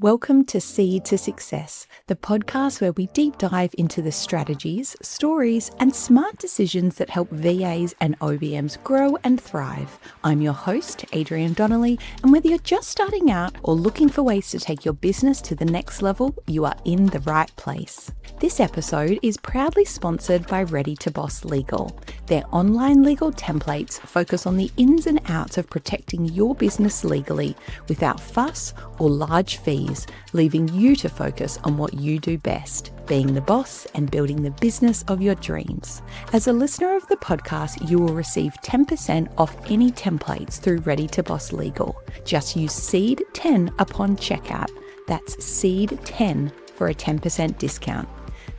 Welcome to Seed to Success, the podcast where we deep dive into the strategies, stories, and smart decisions that help VAs and OBMs grow and thrive. I'm your host, Adrienne Donnelly, and whether you're just starting out or looking for ways to take your business to the next level, you are in the right place. This episode is proudly sponsored by Ready to Boss Legal. Their online legal templates focus on the ins and outs of protecting your business legally without fuss or large fees, leaving you to focus on what you do best, being the boss and building the business of your dreams. As a listener of the podcast, you will receive 10% off any templates through Ready to Boss Legal. Just use SEED10 upon checkout. That's SEED10 for a 10% discount.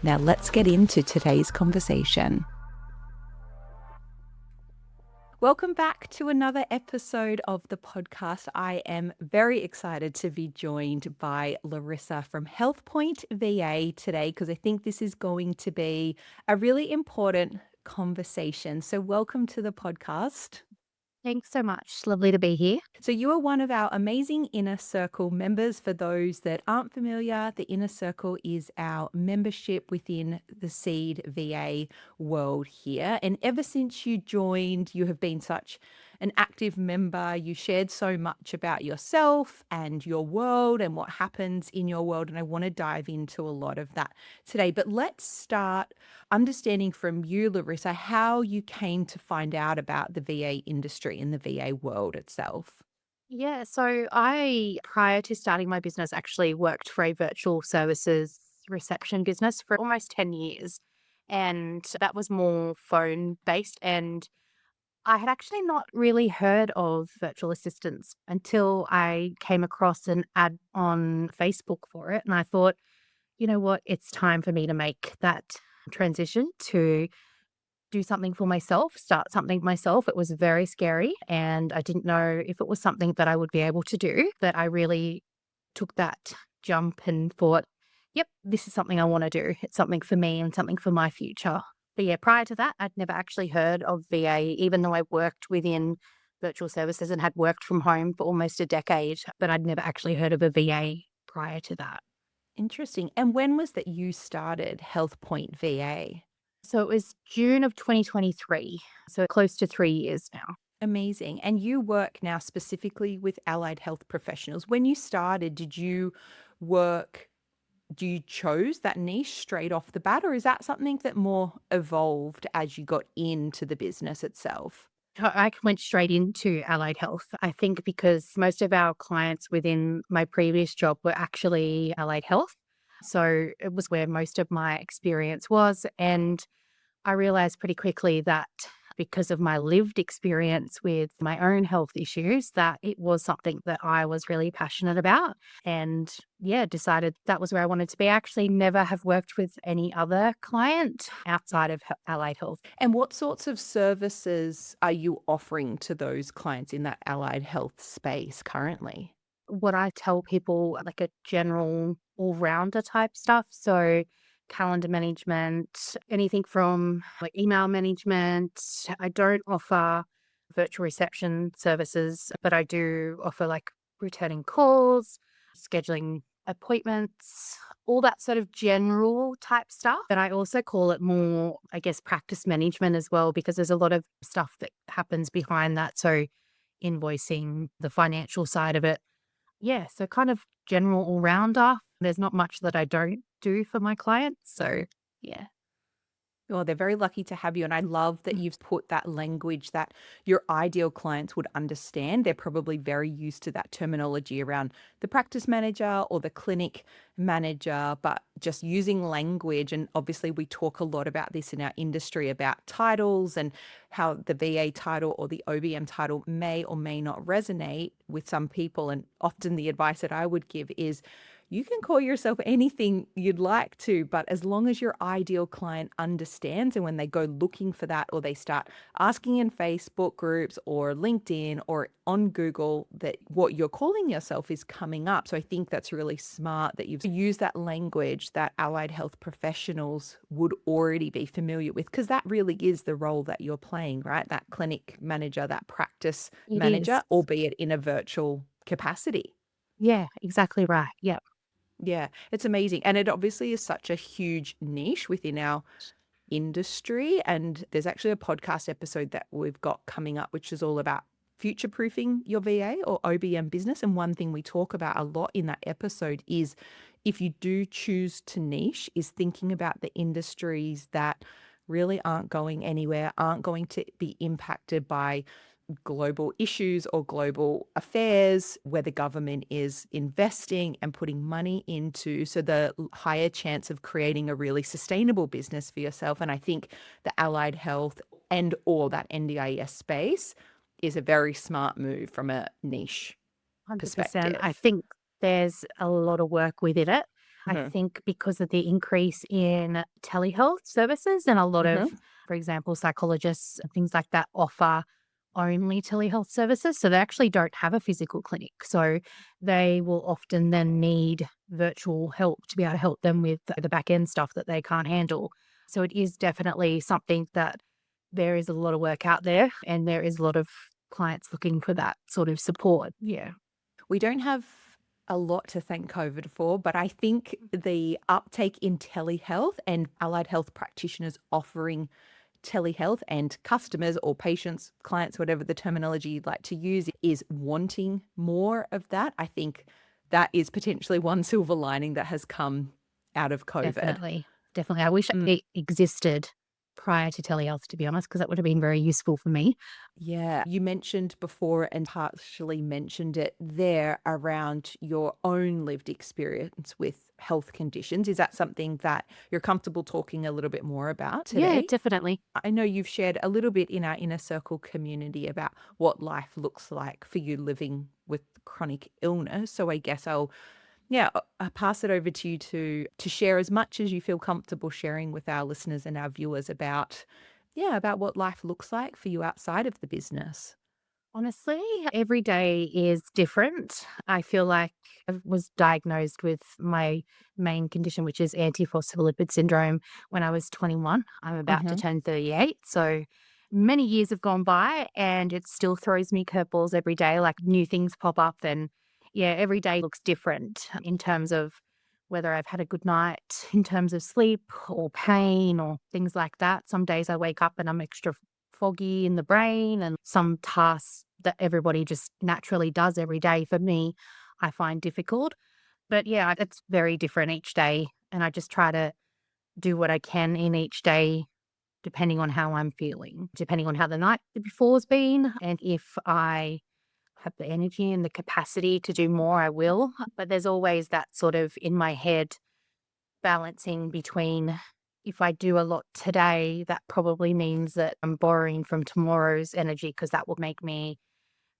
Now let's get into today's conversation. Welcome back to another episode of the podcast. I am very excited to be joined by Laurissa from HealthPoint VA today because I think this is going to be a really important conversation. So welcome to the podcast. Thanks so much. Lovely to be here. So you are one of our amazing Inner Circle members. For those that aren't familiar, the Inner Circle is our membership within the Seed VA world here. And ever since you joined, you have been such an active member. You shared so much about yourself and your world and what happens in your world. And I want to dive into a lot of that today. But let's start understanding from you, Laurissa, how you came to find out about the VA industry and the VA world itself. Yeah, so I, prior to starting my business, actually worked for a virtual services reception business for almost 10 years. And that was more phone based. And I had actually not really heard of virtual assistants until I came across an ad on Facebook for it. And I thought, you know what, it's time for me to make that transition to do something for myself, start something myself. It was very scary and I didn't know if it was something that I would be able to do, but I really took that jump and thought, yep, this is something I want to do. It's something for me and something for my future. But yeah, prior to that, I'd never actually heard of VA, even though I worked within virtual services and had worked from home for almost a decade, but I'd never actually heard of a VA prior to that. Interesting. And when was that you started HealthPoint VA? So it was June of 2023, so close to 3 years now. Amazing. And you work now specifically with allied health professionals. When you started, did you work, do you chose that niche straight off the bat, or is that something that more evolved as you got into the business itself? I went straight into allied health. I think because most of our clients within my previous job were actually allied health. So it was where most of my experience was. And I realized pretty quickly that because of my lived experience with my own health issues, that it was something that I was really passionate about. And yeah, decided that was where I wanted to be. I actually never have worked with any other client outside of allied health. And what sorts of services are you offering to those clients in that allied health space currently? What I tell people, like a general all-rounder type stuff. So calendar management, anything from like email management. I don't offer virtual reception services, but I do offer like returning calls, scheduling appointments, all that sort of general type stuff. But I also call it more, I guess, practice management as well, because there's a lot of stuff that happens behind that. So invoicing, the financial side of it. Yeah, so kind of general all-rounder. There's not much that I don't do for my clients, so yeah. Well, they're very lucky to have you. And I love that you've put that language that your ideal clients would understand. They're probably very used to that terminology around the practice manager or the clinic manager, but just using language. And obviously, we talk a lot about this in our industry about titles and how the VA title or the OBM title may or may not resonate with some people. And often the advice that I would give is, you can call yourself anything you'd like to, but as long as your ideal client understands, and when they go looking for that or they start asking in Facebook groups or LinkedIn or on Google, that what you're calling yourself is coming up. So I think that's really smart that you've used that language that allied health professionals would already be familiar with, because that really is the role that you're playing, right? That clinic manager, that practice It manager, is. albeit in a virtual capacity. Yeah, exactly right. Yeah. Yeah, it's amazing. And it obviously is such a huge niche within our industry. And there's actually a podcast episode that we've got coming up, which is all about future proofing your VA or OBM business. And one thing we talk about a lot in that episode is if you do choose to niche, is thinking about the industries that really aren't going anywhere, aren't going to be impacted by global issues or global affairs where the government is investing and putting money into. So the higher chance of creating a really sustainable business for yourself. And I think the allied health and or that NDIS space is a very smart move from a niche 100%. I perspective. think there's a lot of work within it. I Hmm. think because of the increase in telehealth services and a lot of, Hmm. for example, psychologists and things like that offer only telehealth services. So they actually don't have a physical clinic. So they will often then need virtual help to be able to help them with the back end stuff that they can't handle. So it is definitely something that there is a lot of work out there and there is a lot of clients looking for that sort of support. Yeah. We don't have a lot to thank COVID for, but I think the uptake in telehealth and allied health practitioners offering telehealth and customers or patients, clients, whatever the terminology you'd like to use, is wanting more of that. I think that is potentially one silver lining that has come out of COVID. Definitely, definitely. I wish it existed prior to telehealth, to be honest, because that would have been very useful for me. Yeah, you mentioned before and partially mentioned it there around your own lived experience with health conditions. Is that something that you're comfortable talking a little bit more about Yeah, today? definitely. I know you've shared a little bit in our inner circle community about what life looks like for you living with chronic illness. So I guess I'll pass it over to you to share as much as you feel comfortable sharing with our listeners and our viewers about about what life looks like for you outside of the business. Honestly, every day is different. I feel like I was diagnosed with my main condition, which is antiphospholipid syndrome, when I was 21. I'm about to Mhm. turn 38. So many years have gone by and it still throws me curveballs every day. Like new things pop up. And yeah, every day looks different in terms of whether I've had a good night, in terms of sleep or pain or things like that. Some days I wake up and I'm extra foggy in the brain, and some tasks that everybody just naturally does every day for me, I find difficult. But yeah, it's very different each day. And I just try to do what I can in each day, depending on how I'm feeling, depending on how the night before's been. And if I have the energy and the capacity to do more, I will. But there's always that sort of in my head balancing between if I do a lot today, that probably means that I'm borrowing from tomorrow's energy because that will make me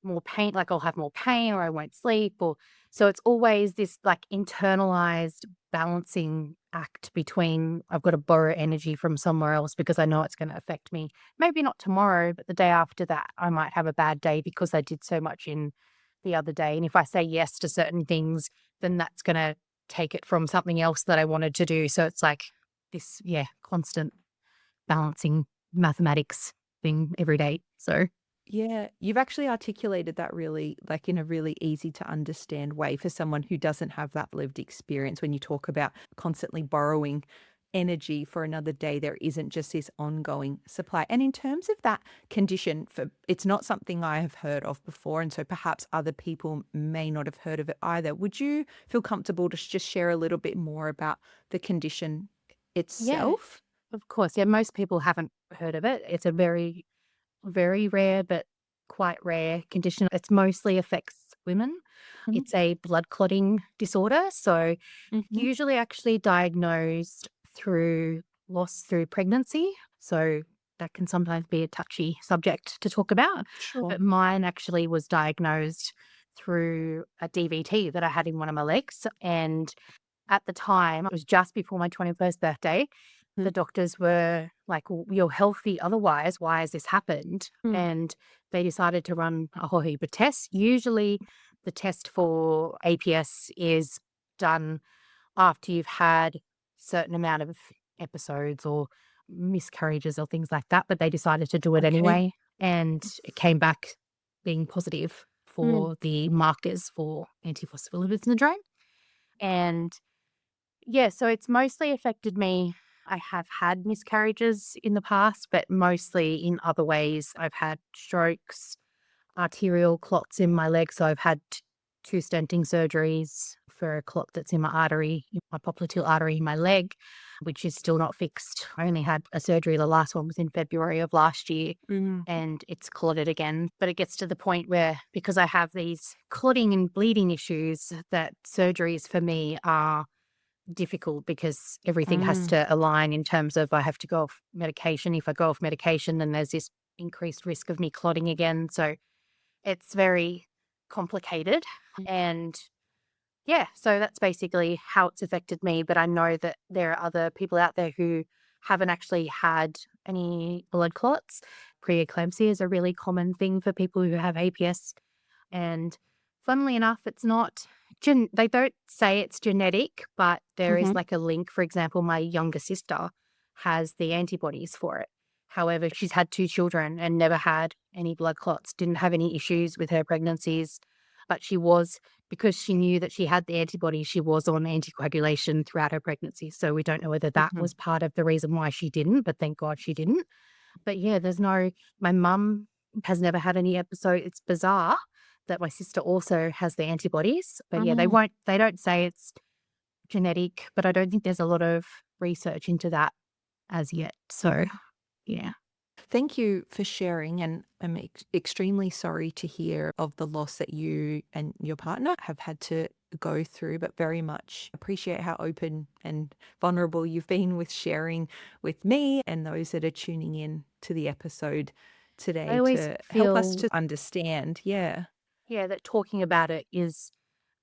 more pain, like I'll have more pain or I won't sleep or so it's always this like internalized balancing act between I've got to borrow energy from somewhere else because I know it's going to affect me. Maybe not tomorrow, but the day after that, I might have a bad day because I did so much in the other day. And if I say yes to certain things, then that's going to take it from something else that I wanted to do. So it's like this, yeah, constant balancing mathematics thing every day. So Yeah, you've actually articulated that really, like in a really easy to understand way for someone who doesn't have that lived experience. When you talk about constantly borrowing energy for another day, there isn't just this ongoing supply. And in terms of that condition, for it's not something I have heard of before, and so perhaps other people may not have heard of it either. Would you feel comfortable to just share a little bit more about the condition yeah, itself? of course. Yeah, most people haven't heard of it. It's a very, very rare, but quite rare condition. It's mostly affects women. Mhm. It's a blood clotting disorder. So, Mhm. usually actually diagnosed through loss through pregnancy. So, that can sometimes be a touchy subject to talk about. Sure. But mine actually was diagnosed through a DVT that I had in one of my legs. And at the time, it was just before my 21st birthday. The doctors were like, "Well, you're healthy otherwise. Why has this happened?" Mhm. And they decided to run a whole heap of tests. Usually, the test for APS is done after you've had certain amount of episodes or miscarriages or things like that, but they decided to do it Okay. anyway, and it came back being positive Mm. for the markers for antiphospholipid syndrome. And Yeah, so it's mostly affected me. I have had miscarriages in the past, but mostly in other ways. I've had strokes, arterial clots in my leg. So I've had two stenting surgeries for a clot that's in my artery, my popliteal artery in my leg, which is still not fixed. I only had a surgery. The last one was in February of last year Mm. and it's clotted again. But it gets to the point where, because I have these clotting and bleeding issues, that surgeries for me are difficult because everything has Mm. to align in terms of I have to go off medication. If I go off medication, then there's this increased risk of me clotting again. So it's very complicated. And yeah, so that's basically how it's affected me. But I know that there are other people out there who haven't actually had any blood clots. Preeclampsia is a really common thing for people who have APS. And funnily enough, it's not, they don't say it's genetic, but there is Mhm. like a link. For example, my younger sister has the antibodies for it. However, she's had two children and never had any blood clots, didn't have any issues with her pregnancies, but she was, because she knew that she had the antibodies, she was on anticoagulation throughout her pregnancy. So we don't know whether that Mhm. was part of the reason why she didn't, but thank God she didn't. But yeah, my mum has never had any episode. It's bizarre that my sister also has the antibodies, but yeah, Mm. they don't say it's genetic, but I don't think there's a lot of research into that as yet. So yeah. Thank you for sharing, and I'm extremely sorry to hear of the loss that you and your partner have had to go through, but very much appreciate how open and vulnerable you've been with sharing with me and those that are tuning in to the episode I today always to help us feel, to understand. Yeah. yeah, that talking about it is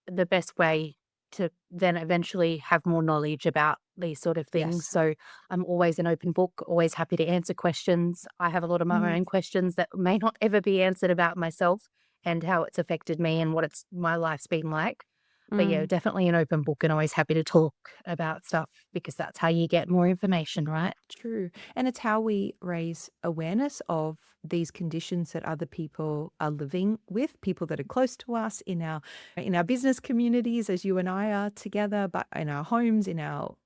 the best way to then eventually have more knowledge about these sort of things. Yes. So I'm always an open book, always happy to answer questions. I have a lot of my Mm. own questions that may not ever be answered about myself and how it's affected me and what my life's been like. But yeah, Mm. definitely an open book and always happy to talk about stuff because that's how you get more information, right? True. And it's how we raise awareness of these conditions that other people are living with, people that are close to us in our business communities as you and I are together, but in our homes, in our,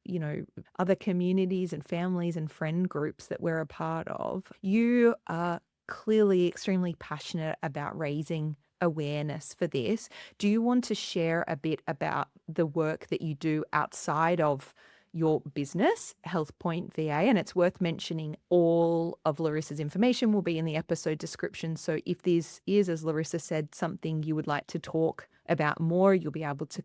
other communities and families and friend groups that we're a part of. You are clearly extremely passionate about raising awareness for this. Do you want to share a bit about the work that you do outside of your business, HealthPoint VA? And it's worth mentioning all of Laurissa's information will be in the episode description. So if this is, as Laurissa said, something you would like to talk about more, you'll be able to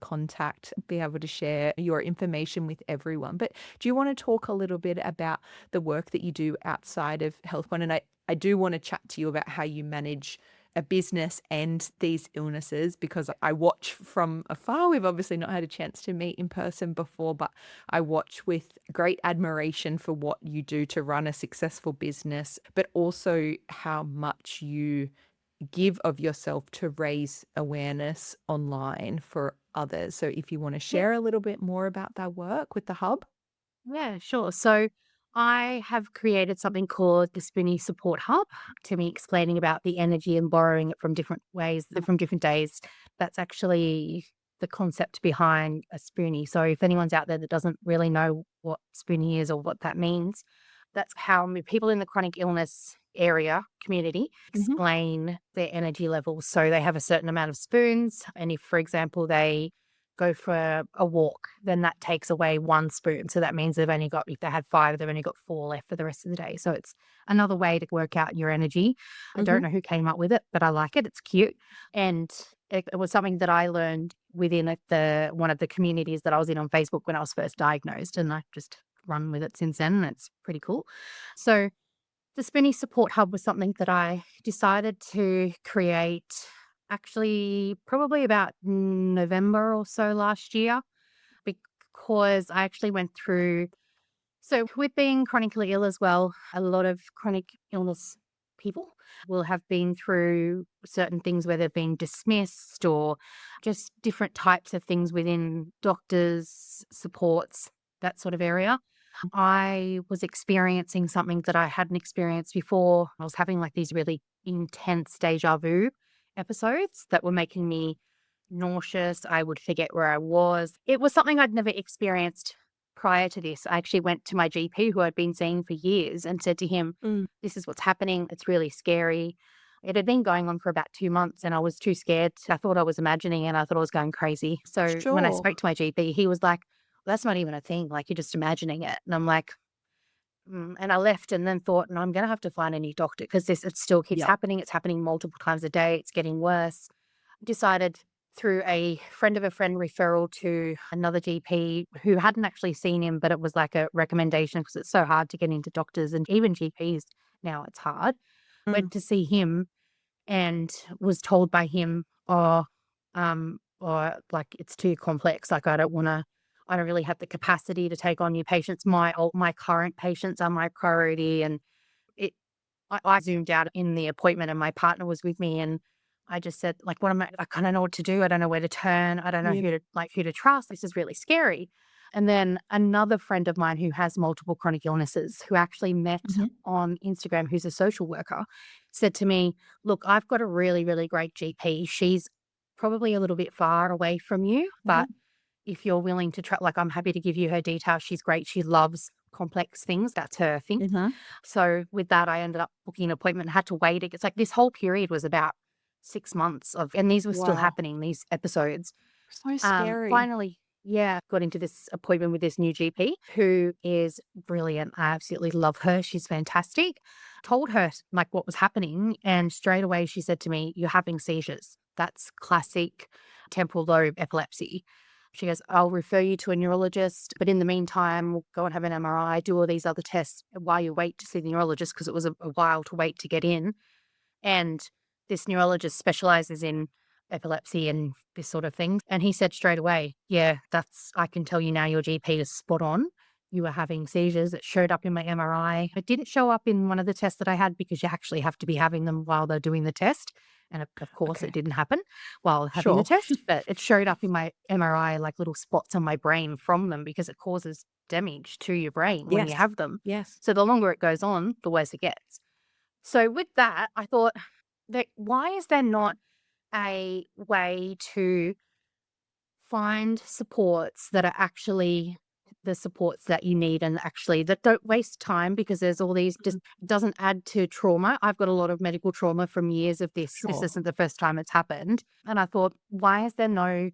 be able to share your information with everyone. But do you want to talk a little bit about the work that you do outside of HealthPoint? And I do want to chat to you about how you manage a business and these illnesses, because I watch from afar. We've obviously not had a chance to meet in person before, but I watch with great admiration for what you do to run a successful business, but also how much you give of yourself to raise awareness online for others. So if you want to Yeah. share a little bit more about that work with the hub. Yeah, sure. So I have created something called the Spoonie Support Hub, to me explaining about the energy and borrowing it from different ways, from different days. That's actually the concept behind a spoonie. So if anyone's out there that doesn't really know what spoonie is or what that means, that's how people in the chronic illness area community Hmm. explain their energy levels. So they have a certain amount of spoons. And if, for example, they go for a walk, then that takes away one spoon. So that means if they had five, they've only got four left for the rest of the day. So it's another way to work out your energy. I Hmm. don't know who came up with it, but I like it. It's cute. And it was something that I learned within one of the communities that I was in on Facebook when I was first diagnosed. And I just run with it since then. And it's pretty cool. So the Spinny Support Hub was something that I decided to create actually probably about November or so last year, because I actually went through. So, with being chronically ill as well, a lot of chronic illness people will have been through certain things where they've been dismissed or just different types of things within doctors, supports, that sort of area. I was experiencing something that I hadn't experienced before. I was having like these really intense deja vu episodes that were making me nauseous. I would forget where I was. It was something I'd never experienced prior to this, I actually went to my GP who I'd been seeing for years and said to him, Mm. this is what's happening. It's really scary. It had been going on for about 2 months and I was too scared. I thought I was imagining it. I thought I was going crazy. So when I Sure. spoke to my GP, he was like, well, that's not even a thing. Like, you're just imagining it. And I'm like, and I left and then thought, no, I'm going to have to find a new doctor because it still keeps Yep. happening. It's happening multiple times a day. It's getting worse. Decided through a friend of a friend referral to another GP who hadn't actually seen him, but it was like a recommendation because it's so hard to get into doctors and even GPs now it's hard. Mm. Went to see him and was told by him, or like it's too complex. Like I don't really have the capacity to take on new patients. My current patients are my priority, and it I zoomed out in the appointment and my partner was with me and I just said, like, what am I kind of know what to do. I don't know where to turn. I don't know Yeah. who to trust. This is really scary. And then another friend of mine who has multiple chronic illnesses, who actually met Mhm. on Instagram, who's a social worker, said to me, look, I've got a really, really great GP. She's probably a little bit far away from you, but Mhm. if you're willing to try, like, I'm happy to give you her details. She's great. She loves complex things. That's her thing. Mhm. So with that, I ended up booking an appointment, had to wait. It's like this whole period was about 6 months and these were still Wow. happening, these episodes. So scary. Finally, yeah, got into this appointment with this new GP who is brilliant. I absolutely love her. She's fantastic. Told her like what was happening. And straight away she said to me, you're having seizures. That's classic temporal lobe epilepsy. She goes, I'll refer you to a neurologist, but in the meantime, we'll go and have an MRI, do all these other tests while you wait to see the neurologist because it was a while to wait to get in. And this neurologist specializes in epilepsy and this sort of thing. And he said straight away, yeah, I can tell you now your GP is spot on. You were having seizures. It showed up in my MRI. It didn't show up in one of the tests that I had because you actually have to be having them while they're doing the test. And of course, it Okay. didn't happen while having the Sure. test, but it showed up in my MRI like little spots on my brain from them because it causes damage to your brain when you Yes. have them. Yes. So the longer it goes on, the worse it gets. So with that, I thought, that why is there not a way to find supports that are actually the supports that you need and actually that don't waste time because there's all these just Mhm. doesn't add to trauma. I've got a lot of medical trauma from years of this. This Sure. isn't the first time it's happened. And I thought, why is there no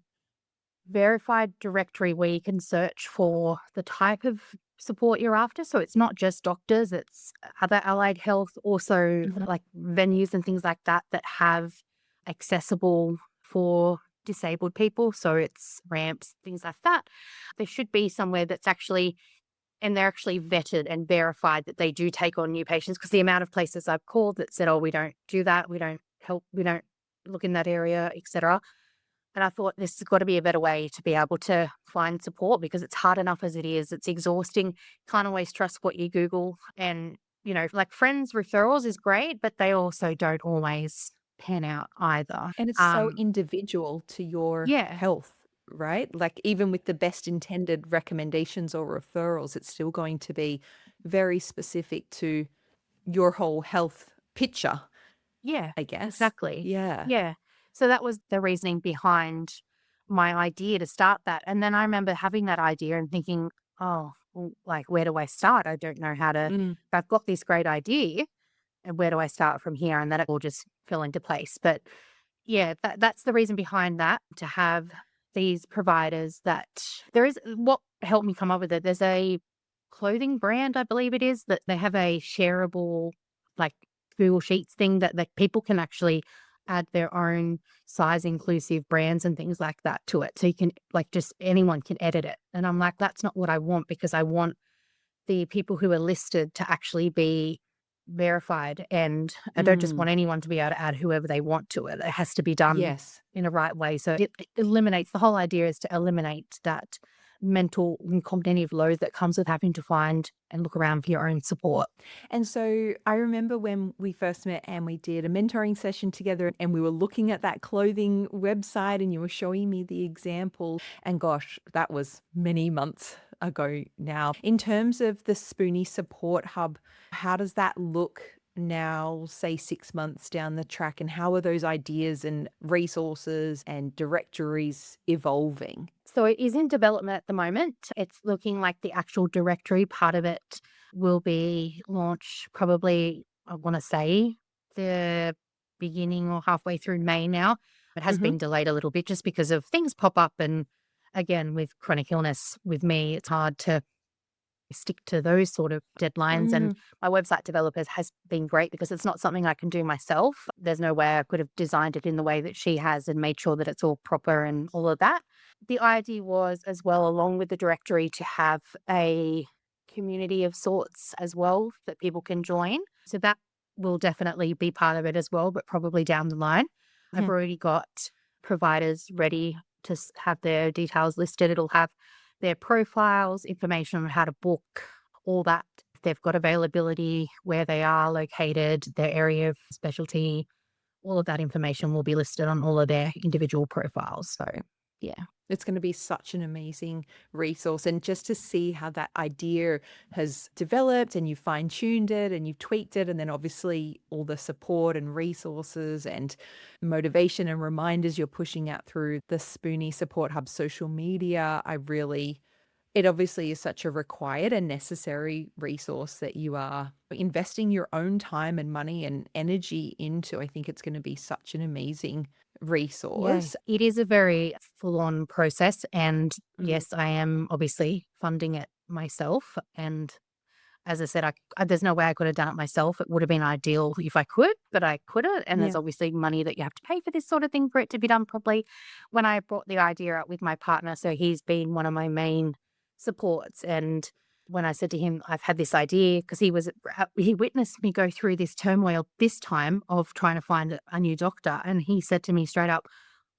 verified directory where you can search for the type of support you're after? So it's not just doctors, it's other allied health, also Mhm. like venues and things like that that have accessible for disabled people. So it's ramps, things like that. There should be somewhere that's actually, and they're actually vetted and verified that they do take on new patients because the amount of places I've called that said, oh, we don't do that, we don't help, we don't look in that area, etc. And I thought this has got to be a better way to be able to find support because it's hard enough as it is. It's exhausting. Can't always trust what you Google. And, like friends' referrals is great, but they also don't always pan out either. And it's so individual to your Yeah. health, right? Like even with the best intended recommendations or referrals, it's still going to be very specific to your whole health picture, Yeah, I guess. exactly. Yeah. Yeah. So that was the reasoning behind my idea to start that. And then I remember having that idea and thinking, oh, well, like, where do I start? I don't know how to, Mm. I've got this great idea and where do I start from here? And then it all just fell into place. But yeah, that's the reason behind that, to have these providers that there is what helped me come up with it. There's a clothing brand, I believe it is, that they have a shareable like Google Sheets thing that people can actually add their own size inclusive brands and things like that to it. So you can like just anyone can edit it. And I'm like, that's not what I want because I want the people who are listed to actually be verified, and I don't just Mm. want anyone to be able to add whoever they want to it. It has to be done Yes. in a right way. So it eliminates the whole idea is to eliminate that mental and cognitive load that comes with having to find and look around for your own support. And so I remember when we first met and we did a mentoring session together and we were looking at that clothing website and you were showing me the example. And gosh, that was many months ago now. In terms of the Spoonie Support Hub, how does that look now, say 6 months down the track, and how are those ideas and resources and directories evolving? So it is in development at the moment. It's looking like the actual directory part of it will be launched probably, I want to say, the beginning or halfway through May now. It has Hmm. been delayed a little bit just because of things pop up. And again, with chronic illness with me, it's hard to stick to those sort of deadlines. And Mm, my website developers has been great because it's not something I can do myself. There's no way I could have designed it in the way that she has and made sure that it's all proper and all of that. The idea was as well, along with the directory, to have a community of sorts as well that people can join. So that will definitely be part of it as well, but probably down the line. I've mhm. already got providers ready to have their details listed. It'll have their profiles, information on how to book, all that. If they've got availability, where they are located, their area of specialty, all of that information will be listed on all of their individual profiles. So, yeah. It's going to be such an amazing resource. And just to see how that idea has developed and you fine tuned it and you've tweaked it, and then obviously all the support and resources and motivation and reminders you're pushing out through the Spoonie Support Hub social media. It obviously is such a required and necessary resource that you are investing your own time and money and energy into. I think it's going to be such an amazing Yeah, resource. it is a very full on process. And Mm. yes, I am obviously funding it myself. And as I said, there's no way I could have done it myself. It would have been ideal if I could, but I couldn't. And there's Yeah. obviously money that you have to pay for this sort of thing for it to be done properly. When I brought the idea up with my partner, so he's been one of my main supports. And when I said to him, I've had this idea, because he witnessed me go through this turmoil this time of trying to find a new doctor. And he said to me straight up,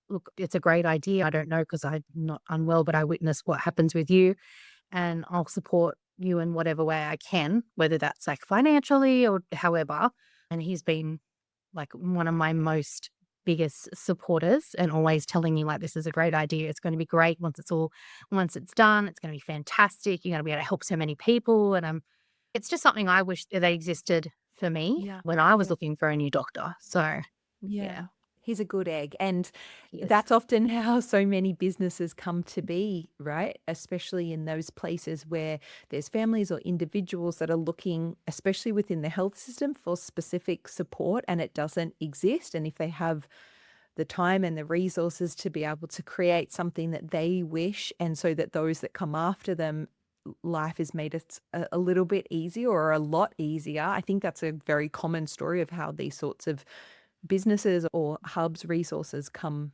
look, it's a great idea. I don't know because I'm not unwell, but I witnessed what happens with you, and I'll support you in whatever way I can, whether that's like financially or however. And he's been like one of my most biggest supporters and always telling me like, this is a great idea. It's going to be great once it's done, it's going to be fantastic. You're going to be able to help so many people. And it's just something I wish that they existed for me Yeah. when I was Yeah. looking for a new doctor. So yeah, Yeah. He's a good egg. And yes, that's often how so many businesses come to be, right? Especially in those places where there's families or individuals that are looking, especially within the health system, for specific support and it doesn't exist. And if they have the time and the resources to be able to create something that they wish, and so that those that come after them, life is made a little bit easier or a lot easier. I think that's a very common story of how these sorts of businesses or hubs resources come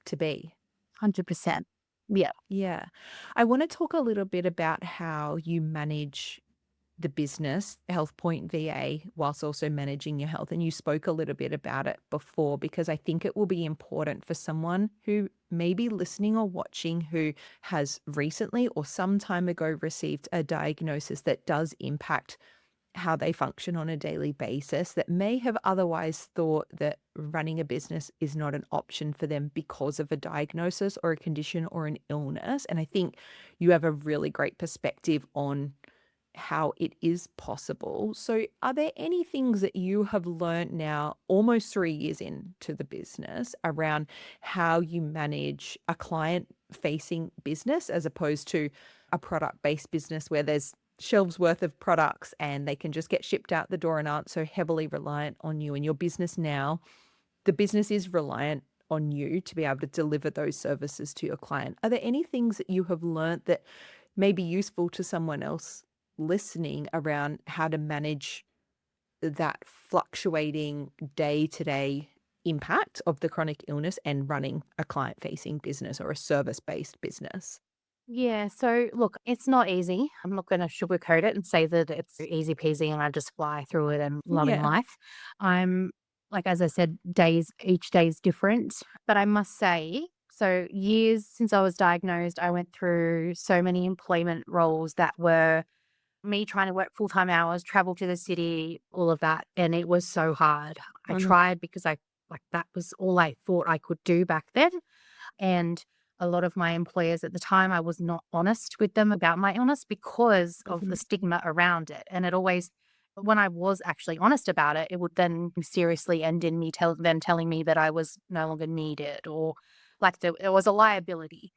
to be. 100%. Yeah. Yeah. I want to talk a little bit about how you manage the business, HealthPoint VA, whilst also managing your health. And you spoke a little bit about it before, because I think it will be important for someone who may be listening or watching who has recently or some time ago received a diagnosis that does impact how they function on a daily basis, that may have otherwise thought that running a business is not an option for them because of a diagnosis or a condition or an illness. And I think you have a really great perspective on how it is possible. So, are there any things that you have learned now, almost 3 years into the business, around how you manage a client facing business as opposed to a product based business where there's shelves worth of products and they can just get shipped out the door and aren't so heavily reliant on you? And your business now, the business is reliant on you to be able to deliver those services to your client. Are there any things that you have learned that may be useful to someone else listening around how to manage that fluctuating day to day impact of the chronic illness and running a client facing business or a service based business? Yeah, so look, it's not easy. I'm not going to sugarcoat it and say that it's easy peasy and I just fly through it and loving Yeah. life. I'm like, as I said, each day is different. But I must say, so years since I was diagnosed, I went through so many employment roles that were me trying to work full time hours, travel to the city, all of that. And it was so hard. I Mhm. tried because that was all I thought I could do back then. And a lot of my employers at the time, I was not honest with them about my illness because of the Mhm. stigma around it. And it always When I was actually honest about it, it would then seriously end in me them telling me that I was no longer needed, or like there was a liability.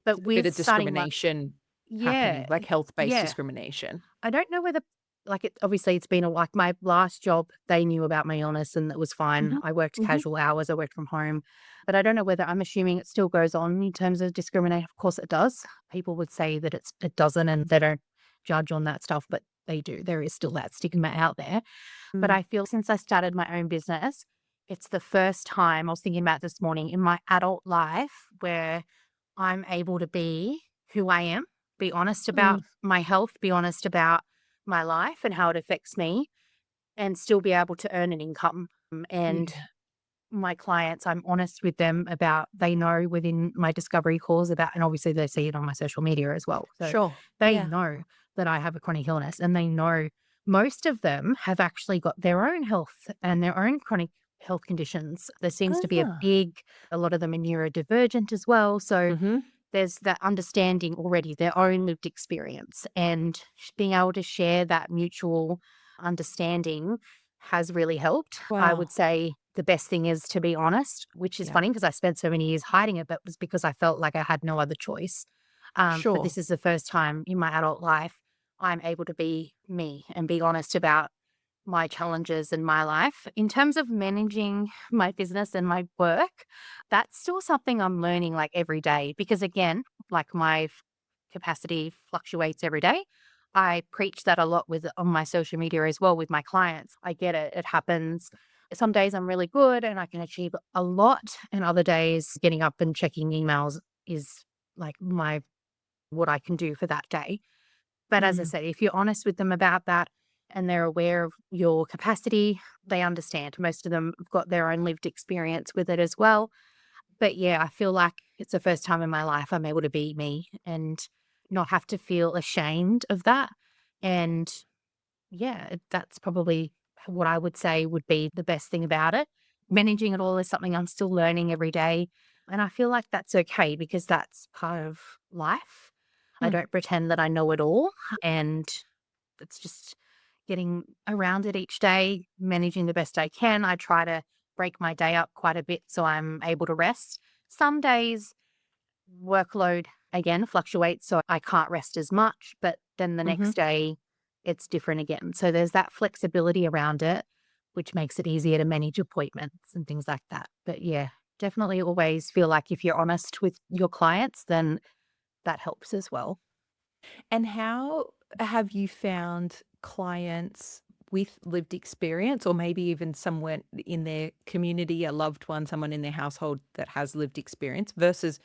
But A bit with of starting my discrimination happening, yeah, like health-based yeah. discrimination. I don't know whether like, it obviously, it's been like my last job, they knew about my illness and it was fine. Mhm. I worked Mhm. casual hours, I worked from home, but I don't know whether I'm assuming it still goes on in terms of discrimination. Of course it does. People would say that it doesn't and they don't judge on that stuff, but they do. There is still that stigma out there. But Mm. I feel since I started my own business, it's the first time I was thinking about this morning in my adult life where I'm able to be who I am, be honest about Mm. my health, be honest about my life and how it affects me, and still be able to earn an income. And Yeah. my clients, I'm honest with them about, they know within my discovery calls about, and obviously they see it on my social media as well. So Sure. they Yeah. know that I have a chronic illness, and they know most of them have actually got their own health and their own chronic health conditions. There seems to be Ah. a lot of them are neurodivergent as well. So Mhm. there's that understanding already, their own lived experience, and being able to share that mutual understanding has really helped. I Wow. would say the best thing is to be honest, which is Yeah. funny because I spent so many years hiding it, but it was because I felt like I had no other choice. But Sure. this is the first time in my adult life I'm able to be me and be honest about my challenges in my life. In terms of managing my business and my work, that's still something I'm learning like every day because, again, like capacity fluctuates every day. I preach that a lot with on my social media as well with my clients. I get it. It happens. Some days I'm really good and I can achieve a lot, and other days getting up and checking emails is like my what I can do for that day. But as I Mm. said, if you're honest with them about that and they're aware of your capacity, they understand. Most of them have got their own lived experience with it as well. But yeah, I feel like it's the first time in my life I'm able to be me and not have to feel ashamed of that. And yeah, that's probably what I would say would be the best thing about it. Managing it all is something I'm still learning every day. And I feel like that's okay because that's part of life. I Mm. don't pretend that I know it all. And it's just getting around it each day, managing the best I can. I try to break my day up quite a bit so I'm able to rest. Some days workload again fluctuates, so I can't rest as much, but then the Mhm. next day it's different again. So there's that flexibility around it, which makes it easier to manage appointments and things like that. But yeah, definitely always feel like if you're honest with your clients, then that helps as well. And how have you found clients with lived experience, or maybe even someone in their community, a loved one, someone in their household that has lived experience, versus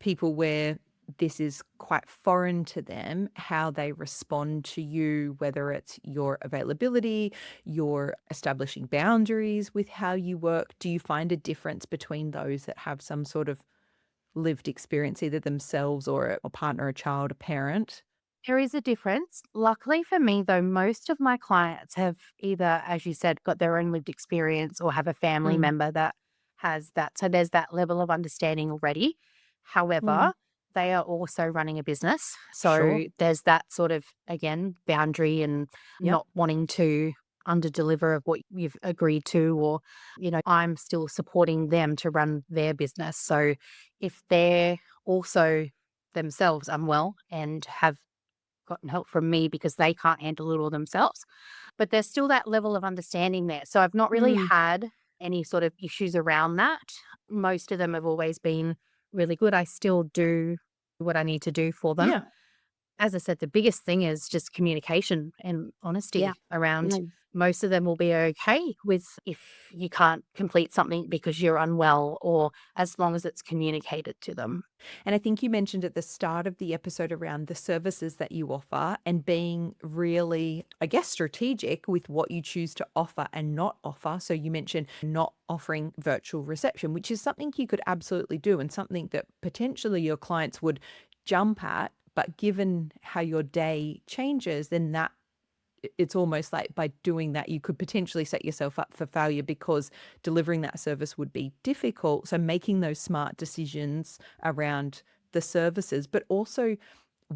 people where this is quite foreign to them, how they respond to you, whether it's your availability, your establishing boundaries with how you work? Do you find a difference between those that have some sort of lived experience, either themselves or a partner, a child, a parent? There is a difference. Luckily for me, though, most of my clients have either, as you said, got their own lived experience or have a family Mm. member that has that. So there's that level of understanding already. Mm. However, they are also running a business. Sure. So there's that sort of, again, boundary and Yep. not wanting to underdeliver of what you've agreed to, or, I'm still supporting them to run their business. So if they're also themselves unwell and have gotten help from me because they can't handle it all themselves. But there's still that level of understanding there. So I've not really Mm. had any sort of issues around that. Most of them have always been really good. I still do what I need to do for them. Yeah. As I said, the biggest thing is just communication and Yeah. honesty around. Mm. Most of them will be okay with if you can't complete something because you're unwell, or as long as it's communicated to them. And I think you mentioned at the start of the episode around the services that you offer and being really, I guess, strategic with what you choose to offer and not offer. So you mentioned not offering virtual reception, which is something you could absolutely do and something that potentially your clients would jump at. But given how your day changes, then it's almost like by doing that, you could potentially set yourself up for failure because delivering that service would be difficult. So making those smart decisions around the services, but also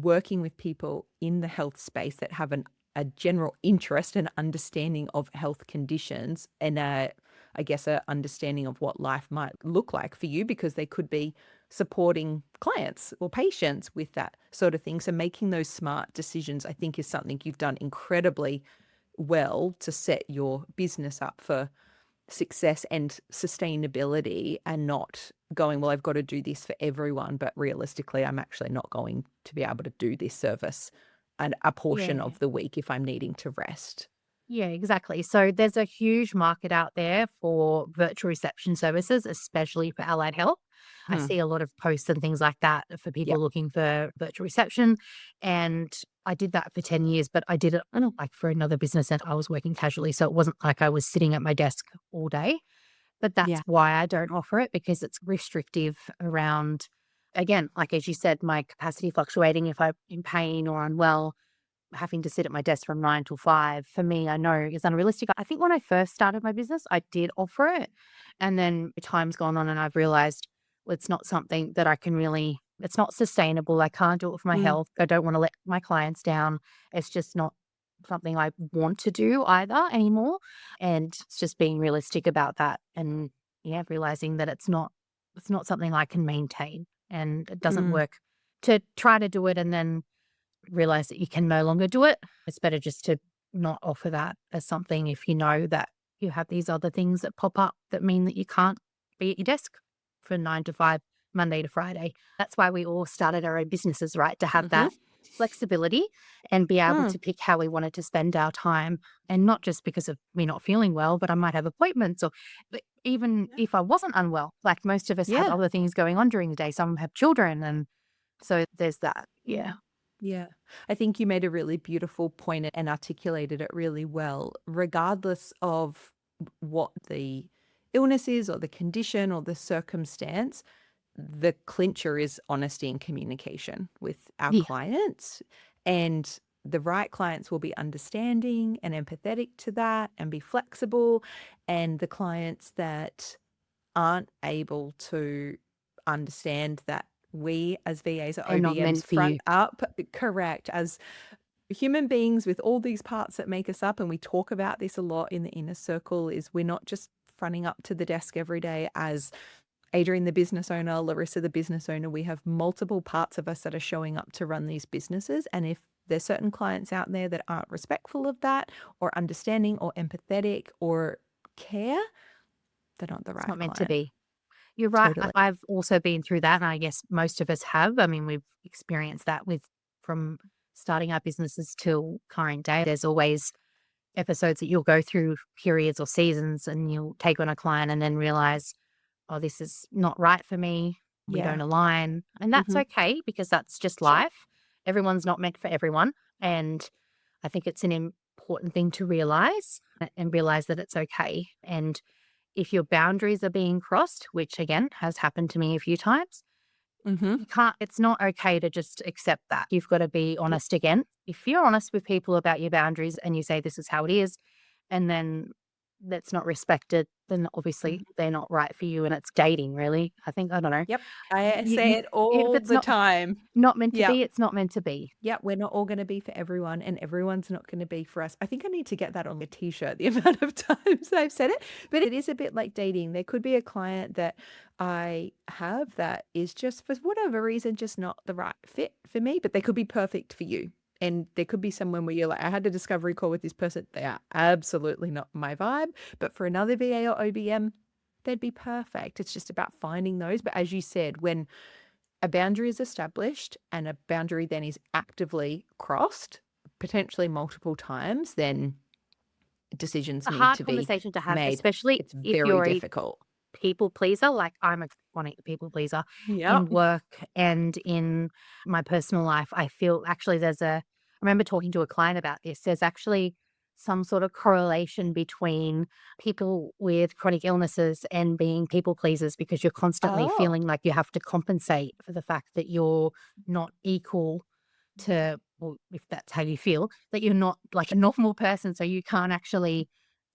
working with people in the health space that have an a general interest and understanding of health conditions and I guess a understanding of what life might look like for you, because they could be supporting clients or patients with that sort of thing. So making those smart decisions, I think, is something you've done incredibly well to set your business up for success and sustainability, and not going, well, I've got to do this for everyone, but realistically, I'm actually not going to be able to do this service and a portion Yeah. of the week if I'm needing to rest. Yeah, exactly. So there's a huge market out there for virtual reception services, especially for allied health. I Hmm. see a lot of posts and things like that for people Yep. looking for virtual reception. And I did that for 10 years, but I did it like for another business and I was working casually. So it wasn't like I was sitting at my desk all day. But that's Yeah. why I don't offer it, because it's restrictive around, again, like as you said, my capacity fluctuating if I'm in pain or unwell. Having to sit at my desk from 9 till 5, for me, I know is unrealistic. I think when I first started my business, I did offer it. And then time's gone on and I've realized, well, it's not something that I can really, it's not sustainable. I can't do it for my Mm. health. I don't want to let my clients down. It's just not something I want to do either anymore. And it's just being realistic about that. And yeah, realizing that it's not something I can maintain, and it doesn't Mm. work to try to do it and then realize that you can no longer do it. It's better just to not offer that as something if you know that you have these other things that pop up that mean that you can't be at your desk for 9 to 5, Monday to Friday. That's why we all started our own businesses, right? To have Mhm. that flexibility and be able Mm. to pick how we wanted to spend our time. And not just because of me not feeling well, but I might have appointments, or but even if I wasn't unwell, like most of us have Yeah. other things going on during the day. Some have children. And so there's that. Yeah. Yeah. I think you made a really beautiful point and articulated it really well, regardless of what the illness is or the condition or the circumstance. The clincher is honesty and communication with our Yeah. clients. And the right clients will be understanding and empathetic to that and be flexible. And the clients that aren't able to understand that, we as VAs or They're not OBMs meant for front you. up, correct, as human beings with all these parts that make us up. And we talk about this a lot in the inner circle, is we're not just fronting up to the desk every day as Adrienne, the business owner, Laurissa, the business owner. We have multiple parts of us that are showing up to run these businesses. And if there's certain clients out there that aren't respectful of that or understanding or empathetic or care, they're not the It's not right meant to client. be. You're right. Totally. I've also been through that, and I guess most of us have. I mean, we've experienced that with from starting our businesses till current day. There's always episodes that you'll go through, periods or seasons, and you'll take on a client and then realize, oh, this is not right for me. We Yeah. don't align. And that's Hmm. okay, because that's just Sure. life. Everyone's not meant for everyone. And I think it's an important thing to realize, and realize that it's okay. And if your boundaries are being crossed, which again has happened to me a few times, Hmm. you can't, it's not okay to just accept that. You've got to be Yep. honest again. If you're honest with people about your boundaries and you say, this is how it is, and then that's not respected, then obviously Mhm. they're not right for you. And it's dating, really. I think, I don't know. Yep. I say You, it if all it's the time. not meant to Yep. be, it's not meant to be. Yeah, we're not all going to be for everyone, and everyone's not going to be for us. I think I need to get that on a t-shirt, the amount of times I've said it. But it is a bit like dating. There could be a client that I have that is just, for whatever reason, just not the right fit for me, but they could be perfect for you. And there could be someone where you're like, I had a discovery call with this person. They are absolutely not my vibe. But for another VA or OBM, they'd be perfect. It's just about finding those. But as you said, when a boundary is established and a boundary then is actively crossed, potentially multiple times, then decisions A need hard to be conversation to have, made. especially It's if very you're a difficult. people pleaser. Like I'm a chronic people pleaser Yep. in work and in my personal life. I feel actually I remember talking to a client about this. There's actually some sort of correlation between people with chronic illnesses and being people pleasers, because you're constantly Oh. feeling like you have to compensate for the fact that you're not equal to, well, if that's how you feel, that you're not like a normal person. So you can't actually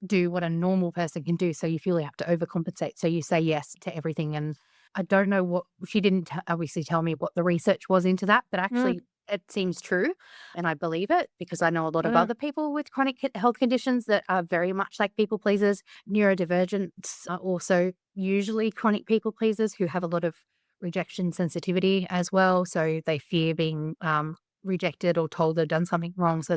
do what a normal person can do. So you feel you have to overcompensate. So you say yes to everything. And I don't know what she didn't obviously tell me what the research was into that, but Mm. actually it seems true and I believe it because I know a lot of Mm. other people with chronic health conditions that are very much like people pleasers. Neurodivergents are also usually chronic people pleasers who have a lot of rejection sensitivity as well. So they fear being rejected or told they've done something wrong. So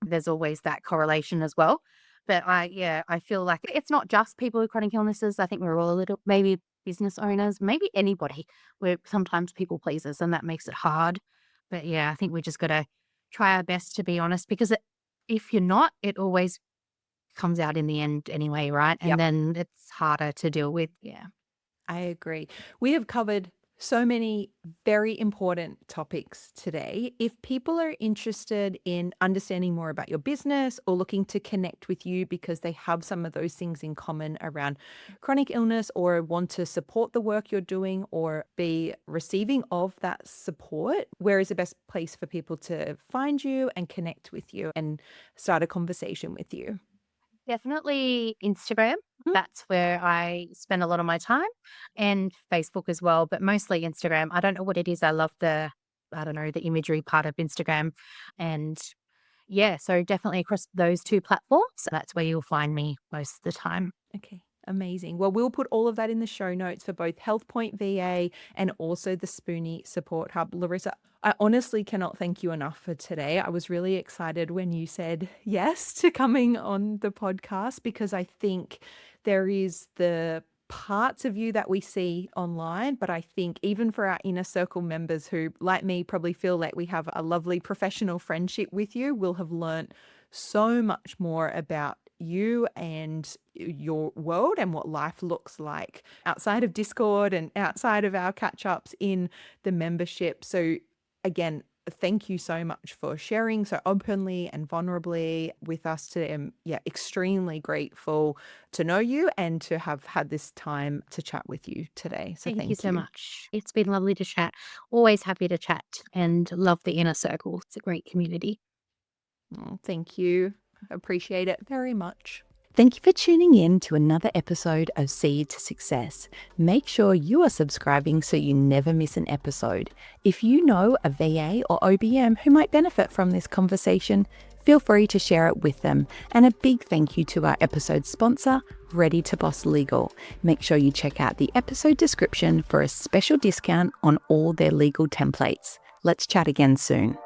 there's always that correlation as well. But I feel like it's not just people with chronic illnesses. I think we're all a little, maybe business owners, maybe anybody. We're sometimes people pleasers and that makes it hard. But yeah, I think we just got to try our best to be honest because if you're not, it always comes out in the end anyway, right? And Yep. then it's harder to deal with. Yeah. I agree. We have covered so many very important topics today. If people are interested in understanding more about your business or looking to connect with you because they have some of those things in common around chronic illness or want to support the work you're doing or be receiving of that support, where is the best place for people to find you and connect with you and start a conversation with you? Definitely Instagram. Mhm. That's where I spend a lot of my time and Facebook as well, but mostly Instagram. I don't know what it is. I love I don't know, the imagery part of Instagram. And yeah, so definitely across those two platforms. That's where you'll find me most of the time. Okay, amazing. Well, we'll put all of that in the show notes for both HealthPoint VA and also the Spoonie Support Hub. Laurissa, I honestly cannot thank you enough for today. I was really excited when you said yes to coming on the podcast because I think there is the parts of you that we see online, but I think even for our inner circle members who, like me, probably feel like we have a lovely professional friendship with you, will have learnt so much more about you and your world and what life looks like outside of Discord and outside of our catch ups in the membership. So, again, thank you so much for sharing so openly and vulnerably with us today. I'm extremely grateful to know you and to have had this time to chat with you today. So, Thank you thank so you. much. It's been lovely to chat. Always happy to chat and love the inner circle. It's a great community. Oh, thank you. Appreciate it very much. Thank you for tuning in to another episode of Seed to Success. Make sure you are subscribing so you never miss an episode. If you know a VA or OBM who might benefit from this conversation, feel free to share it with them. And a big thank you to our episode sponsor, Ready to Boss Legal. Make sure you check out the episode description for a special discount on all their legal templates. Let's chat again soon.